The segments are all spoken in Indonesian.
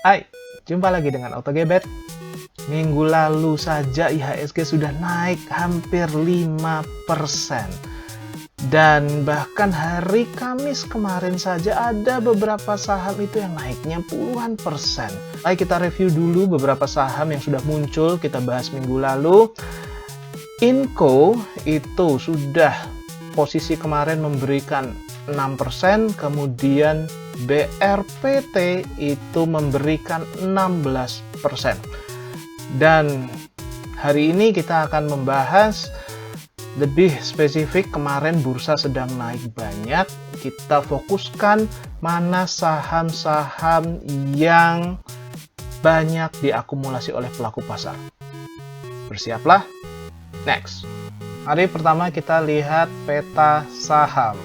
Hai, jumpa lagi dengan AutoGebet. Minggu lalu saja IHSG sudah naik hampir 5%. Dan bahkan hari Kamis kemarin saja ada beberapa saham itu yang naiknya puluhan persen. Baik, kita review dulu beberapa saham yang sudah muncul, kita bahas minggu lalu. Inco itu sudah posisi kemarin memberikan 6%, kemudian BRPT itu memberikan 16%. Dan hari ini kita akan membahas lebih spesifik. Kemarin bursa sedang naik banyak, kita fokuskan mana saham-saham yang banyak diakumulasi oleh pelaku pasar. Bersiaplah. Next, hari pertama kita lihat peta saham.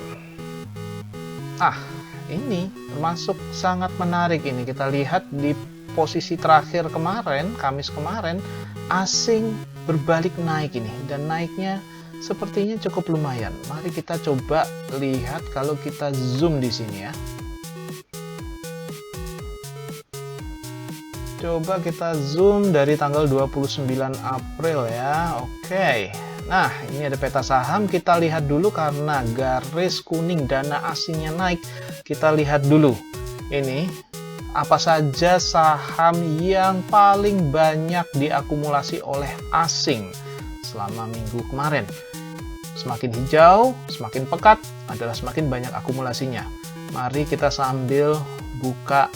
Ini termasuk sangat menarik. Ini kita lihat di posisi terakhir kemarin, Kamis kemarin, asing berbalik naik ini, dan naiknya sepertinya cukup lumayan. Mari kita coba lihat kalau kita zoom di sini ya. Coba kita zoom dari tanggal 29 April ya. Oke. Nah, ini ada peta saham. Kita lihat dulu karena garis kuning dana asingnya naik. Kita lihat dulu. Ini apa saja saham yang paling banyak diakumulasi oleh asing selama minggu kemarin. Semakin hijau, semakin pekat adalah semakin banyak akumulasinya. Mari kita sambil buka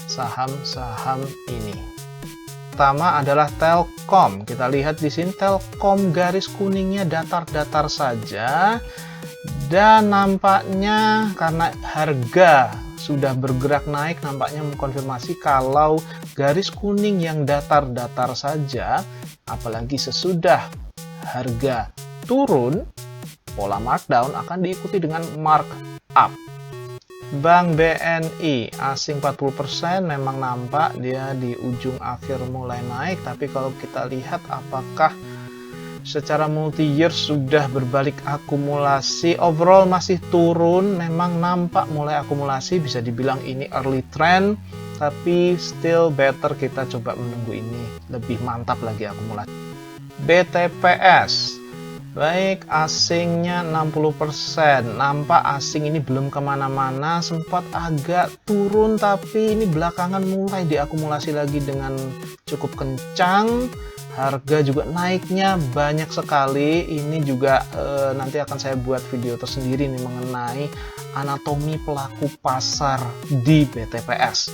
saham-saham ini. Pertama adalah Telkom. Kita lihat di sini Telkom garis kuningnya datar-datar saja, dan nampaknya karena harga sudah bergerak naik, nampaknya mengkonfirmasi kalau garis kuning yang datar-datar saja, apalagi sesudah harga turun, pola markdown akan diikuti dengan markup. Bank BNI asing 40%, memang nampak dia di ujung akhir mulai naik, tapi kalau kita lihat apakah secara multi-year sudah berbalik akumulasi, overall masih turun, memang nampak mulai akumulasi, bisa dibilang ini early trend, tapi still better kita coba menunggu ini lebih mantap lagi akumulasi. BTPS baik, asingnya 60%. Nampak asing ini belum kemana-mana, sempat agak turun, tapi ini belakangan mulai diakumulasi lagi dengan cukup kencang. Harga juga naiknya banyak sekali. Ini juga nanti akan saya buat video tersendiri nih mengenai anatomi pelaku pasar di BTPS.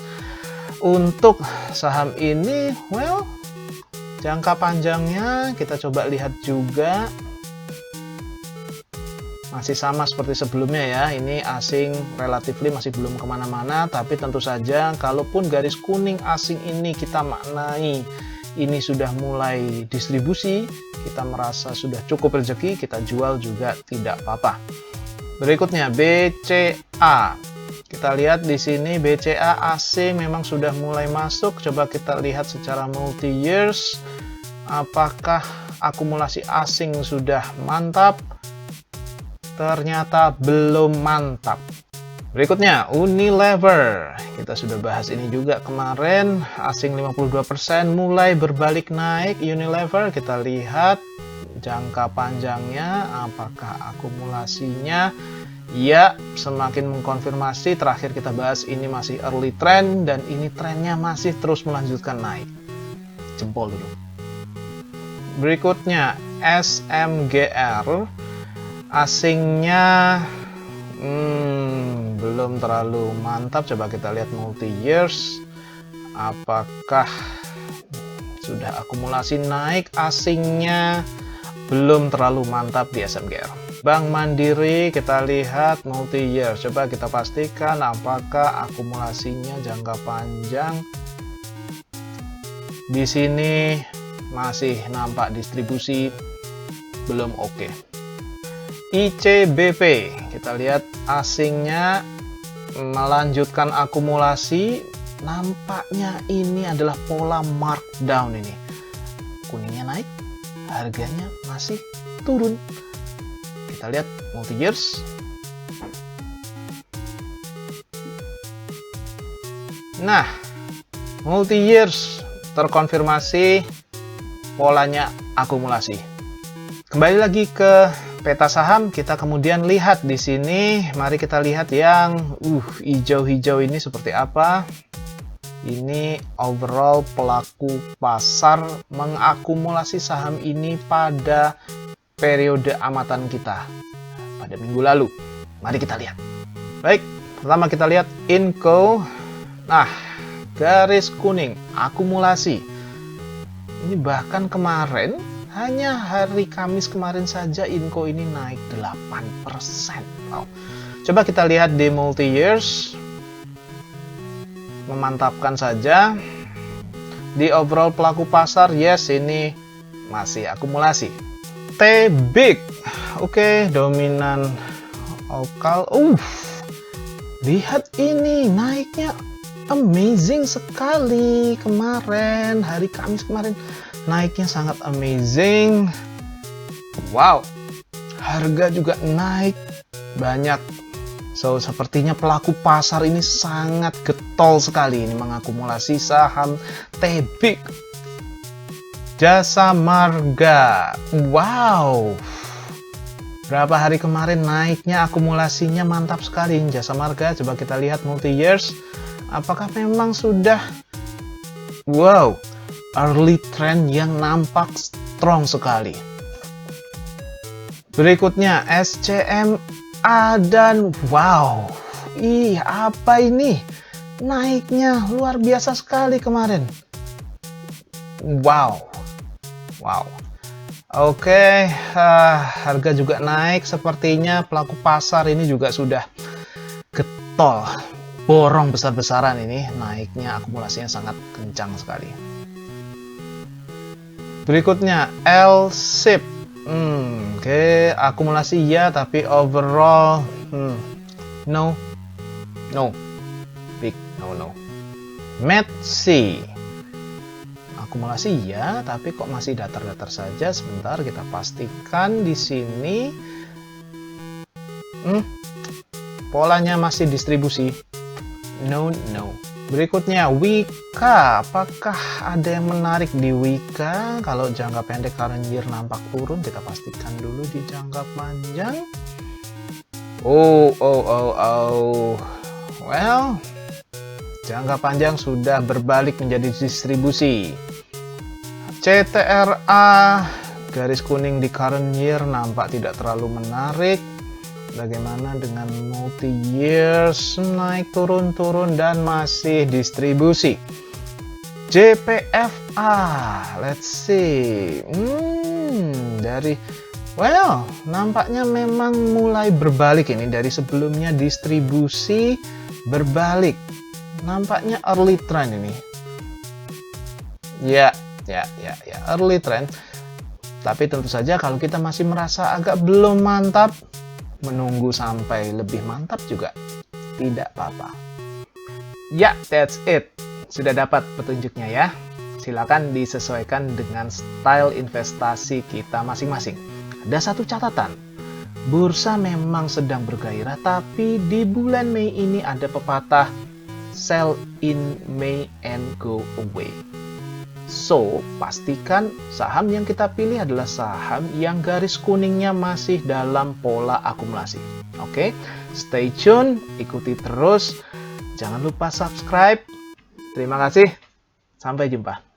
Untuk saham ini, well, jangka panjangnya kita coba lihat juga. Masih sama seperti sebelumnya ya, ini asing relatively masih belum kemana-mana, tapi tentu saja kalaupun garis kuning asing ini kita maknai ini sudah mulai distribusi, kita merasa sudah cukup rezeki, kita jual juga tidak apa-apa. Berikutnya BCA. Kita lihat di sini BCA asing memang sudah mulai masuk. Coba kita lihat secara multi years, apakah akumulasi asing sudah mantap? Ternyata belum mantap. Berikutnya Unilever. Kita sudah bahas ini juga kemarin, asing 52% mulai berbalik naik. Unilever kita lihat jangka panjangnya, apakah akumulasinya ya semakin mengkonfirmasi. Terakhir kita bahas ini masih early trend, dan ini trennya masih terus melanjutkan naik. Jempol dulu. Berikutnya SMGR. Asingnya belum terlalu mantap. Coba kita lihat multi years, apakah sudah akumulasi naik. Asingnya belum terlalu mantap di SMGR. Bank Mandiri kita lihat multi years, coba kita pastikan apakah akumulasinya jangka panjang. Di sini masih nampak distribusi belum oke. ICBP, kita lihat asingnya melanjutkan akumulasi. Nampaknya ini adalah pola markdown ini. Kuningnya naik, harganya masih turun. Kita lihat multi years. Nah, multi years terkonfirmasi polanya akumulasi. Kembali lagi ke peta saham, kita kemudian lihat di sini. Mari kita lihat yang hijau-hijau ini seperti apa. Ini overall pelaku pasar mengakumulasi saham ini pada periode amatan kita pada minggu lalu. Mari kita lihat. Baik, pertama kita lihat Inco. Nah, garis kuning akumulasi. Ini bahkan kemarin, hanya hari Kamis kemarin saja Inco ini naik 8%. Wow. Coba kita lihat di multi years. Memantapkan saja. Di overall pelaku pasar, yes, ini masih akumulasi. T-Big. Oke, dominan lokal. Lihat ini naiknya amazing sekali kemarin, hari Kamis kemarin naiknya sangat amazing. Wow, harga juga naik banyak. So, sepertinya pelaku pasar ini sangat getol sekali ini mengakumulasi saham T-Big. Jasa Marga. Wow. Berapa hari kemarin naiknya akumulasinya mantap sekali Jasa Marga. Coba kita lihat multi years. Apakah memang sudah early trend yang nampak strong sekali. Berikutnya SCMA dan apa ini? Naiknya luar biasa sekali kemarin. Wow. Oke, harga juga naik. Sepertinya pelaku pasar ini juga sudah getol. Borong besar-besaran ini, naiknya akumulasinya sangat kencang sekali. Berikutnya LSIP. Oke, akumulasi ya, tapi overall no. Big no. METSI. Akumulasi ya, tapi kok masih datar-datar saja. Sebentar kita pastikan di sini. Polanya masih distribusi. No. Berikutnya Wika. Apakah ada yang menarik di Wika? Kalau jangka pendek current year nampak turun, kita pastikan dulu di jangka panjang. Well, jangka panjang sudah berbalik menjadi distribusi. CTRA, garis kuning di current year nampak tidak terlalu menarik. Bagaimana dengan multi years, naik turun dan masih distribusi. JPFA, let's see. Nampaknya memang mulai berbalik ini. Dari sebelumnya distribusi berbalik. Nampaknya early trend ini. Ya, early trend. Tapi tentu saja kalau kita masih merasa agak belum mantap, menunggu sampai lebih mantap juga tidak apa-apa. Ya, that's it. Sudah dapat petunjuknya ya. Silakan disesuaikan dengan style investasi kita masing-masing. Ada satu catatan. Bursa memang sedang bergairah, tapi di bulan Mei ini ada pepatah sell in May and go away. So, pastikan saham yang kita pilih adalah saham yang garis kuningnya masih dalam pola akumulasi. Oke, stay tune, ikuti terus. Jangan lupa subscribe. Terima kasih. Sampai jumpa.